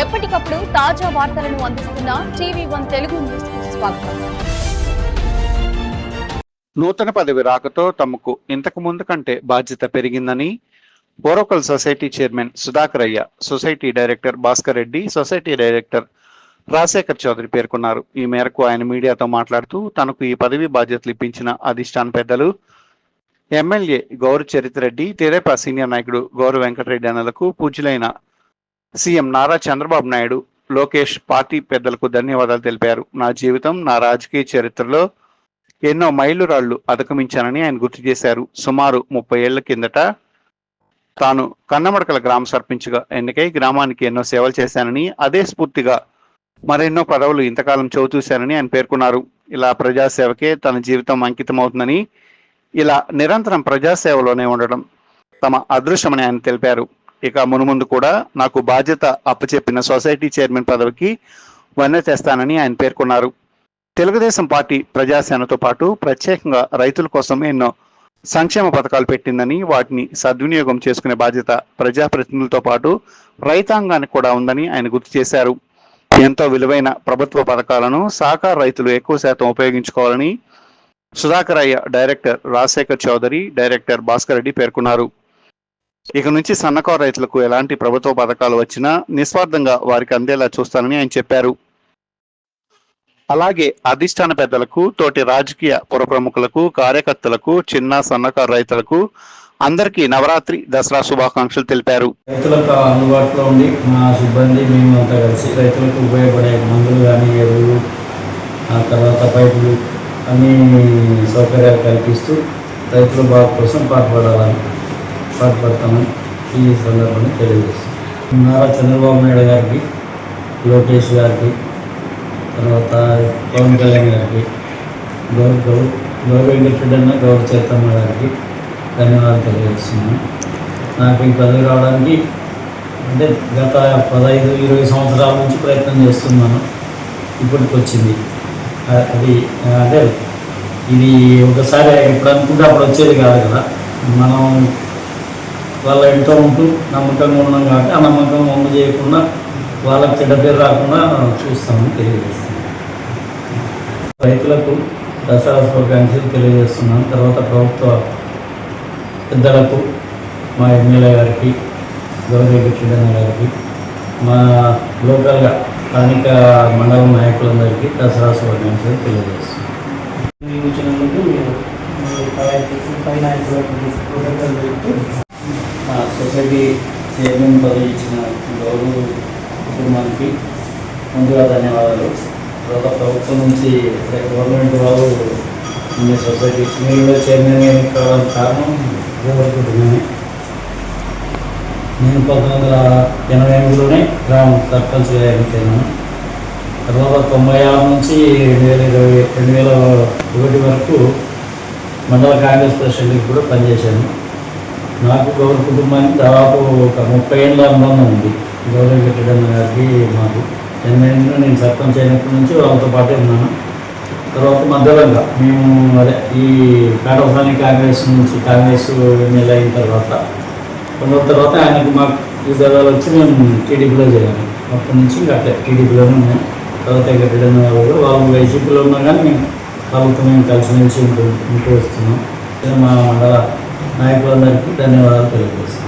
ఎప్పటికప్పుడు తాజా వార్తలను అందిస్తున్న టీవీ1 తెలుగు న్యూస్ కు స్వాగతం. నూతన పదవి రాకతో తమకు ఇంతకు ముందు కంటే బాధ్యత పెరిగిందని బోరోకల్ society chairman Sudhakaraiah, society director Bhaskar Reddy, society director Rajasekhar Chowdary పేర్కొన్నారు. ఈ మేరకు ఆయన మీడియాతో మాట్లాడుతూ తనకు ఈ పదవి బాధ్యతలు ఇప్పించిన అధిష్టాన పెద్దలు ఎమ్మెల్యే గౌరు చరిత్రెడ్డి, తెదేపా సీనియర్ నాయకుడు గౌరు వెంకటరెడ్డి అన్నలకు, పూజ్యులైన సీఎం నారా చంద్రబాబు నాయుడు, లోకేష్, పార్టీ పెద్దలకు ధన్యవాదాలు తెలిపారు. నా జీవితం, నా రాజకీయ చరిత్రలో ఎన్నో మైలురాళ్లు అధిగమించానని ఆయన గుర్తు చేశారు. సుమారు 30 ఏళ్ల కిందట తాను కన్నమడకల గ్రామ సర్పంచ్గా ఎన్నికై గ్రామానికి ఎన్నో సేవలు చేశానని, అదే స్ఫూర్తిగా మరెన్నో పదవులు ఇంతకాలం చవిచూశానని ఆయన పేర్కొన్నారు. ఇలా ప్రజాసేవకే తన జీవితం అంకితమవుతుందని, ఇలా నిరంతరం ప్రజాసేవలోనే ఉండడం తమ అదృష్టమని ఆయన తెలిపారు. ఇక మునుముందు కూడా నాకు బాధ్యత అప్పచెప్పిన సొసైటీ చైర్మన్ పదవికి వన్నె తెస్తానని ఆయన పేర్కొన్నారు. తెలుగుదేశం పార్టీ ప్రజాసేనతో పాటు ప్రత్యేకంగా రైతుల కోసం ఎన్నో సంక్షేమ పథకాలు పెట్టిందని, వాటిని సద్వినియోగం చేసుకునే బాధ్యత ప్రజాప్రతినిధులతో పాటు రైతాంగానికి కూడా ఉందని ఆయన గుర్తు చేశారు. ఎంతో విలువైన ప్రభుత్వ పథకాలను సహకార రైతులు ఎక్కువ శాతం ఉపయోగించుకోవాలని సుధాకరయ్య, డైరెక్టర్ రాజశేఖర్ చౌదరి, డైరెక్టర్ భాస్కర్ రెడ్డి పేర్కొన్నారు. ఇక నుంచి సన్నకారు రైతులకు ఎలాంటి ప్రభుత్వ పథకాలు వచ్చినా నిస్వార్థంగా వారికి అందేలా చూస్తానని ఆయన చెప్పారు. అలాగే అధిష్టాన పెద్దలకు, తోటి రాజకీయ పురప్రముఖులకు, కార్యకర్తలకు, చిన్న సన్నకారు రైతులకు అందరికీ నవరాత్రి, దసరా శుభాకాంక్షలు తెలిపారు. రైతులకు అందుబాటులో ఉండి మా సిబ్బంది మేము అంతా కలిసి రైతులకు ఉపయోగపడే మందులు కానీ, ఎరువులు, ఆ తర్వాత పైపులు అన్ని సౌకర్యాలు కల్పిస్తూ రైతుల బాగు కోసం పాటుపడతామని ఈ సందర్భంగా తెలియజేస్తాం. నారా చంద్రబాబు నాయుడు గారికి, లోకేష్ గారికి, తర్వాత పవన్ కళ్యాణ్ గారికి, గౌరవ వెంకటరెడ్డి అన్న, గౌరవ చైతన్య గారికి ధన్యవాదాలు తెలియజేస్తున్నాను. నాకు ఈ పదవి రావడానికి అంటే గత 15-20 సంవత్సరాల నుంచి ప్రయత్నం చేస్తున్నాను. ఇప్పటికి వచ్చింది. అది అంటే ఇది ఒకసారి ఎప్పుడు అనుకుంటే అప్పుడు వచ్చేది కాదు కదా. మనం వాళ్ళ ఇంట్లో ఉంటూ నమ్మకంగా ఉన్నాం కాబట్టి ఆ నమ్మకం అమలు చేయకుండా వాళ్ళకి చెడ్డ పేరు రాకుండా చూస్తామని తెలియజేస్తాను. రైతులకు దసరా శుభాకాంక్షలు తెలియజేస్తున్నాను. తర్వాత ప్రభుత్వ పెద్దలకు, మా ఎమ్మెల్యే గారికి, గౌరవ వెంకటరెడ్డి గారికి, మా లోకల్గా స్థానిక మండల నాయకులందరికీ దసరా శుభాకాంక్షలు తెలియజేస్తున్నాను. పై నాయకులకు మా సొసైటీ చైర్మన్ పదవి ఇచ్చిన గౌరవ కుటుంబానికి ముందుగా ధన్యవాదాలు. తర్వాత ప్రభుత్వం నుంచి గవర్నమెంట్ వాళ్ళు మీ సొసైటీ మీరు చైర్మన్ కావడానికి కారణం గౌరవకుటుంబమే. నేను 1988లోనే గ్రామ సర్పంచ్గా ఎన్నికైనాను. తర్వాత 96 నుంచి 2001 వరకు మండల కాంగ్రెస్ ప్రెసిడెంట్కి కూడా పనిచేశాను. నాకు గౌరవ కుటుంబానికి దాదాపు ఒక 30 ఏళ్ళ అనుబంధం ఉంది. గౌరవ వెంకటరెడ్డి గారికి మాకు 88లో నేను సర్పంచ్ అయినప్పటి నుంచి వాళ్ళతో పాటే ఉన్నాను. తర్వాత మధ్యలోగా మేము ఈ కాటోసాని కాంగ్రెస్ నుంచి కాంగ్రెస్ ఎమ్మెల్యే అయిన తర్వాత ఆయనకు మాకు ఈ దళాలు వచ్చి మేము టీడీపీలో చేయాలి. అప్పటి నుంచి అట్లా టీడీపీలోనే ఉన్నాం. తర్వాత వెంకటరెడ్డి గారు వాళ్ళు వైసీపీలో ఉన్నా కానీ మేము వాళ్ళతో మేము కలిసి ఉంటూ వస్తున్నాం. మా మండల నాయకులందరికీ ధన్యవాదాలు తెలియజేస్తాం.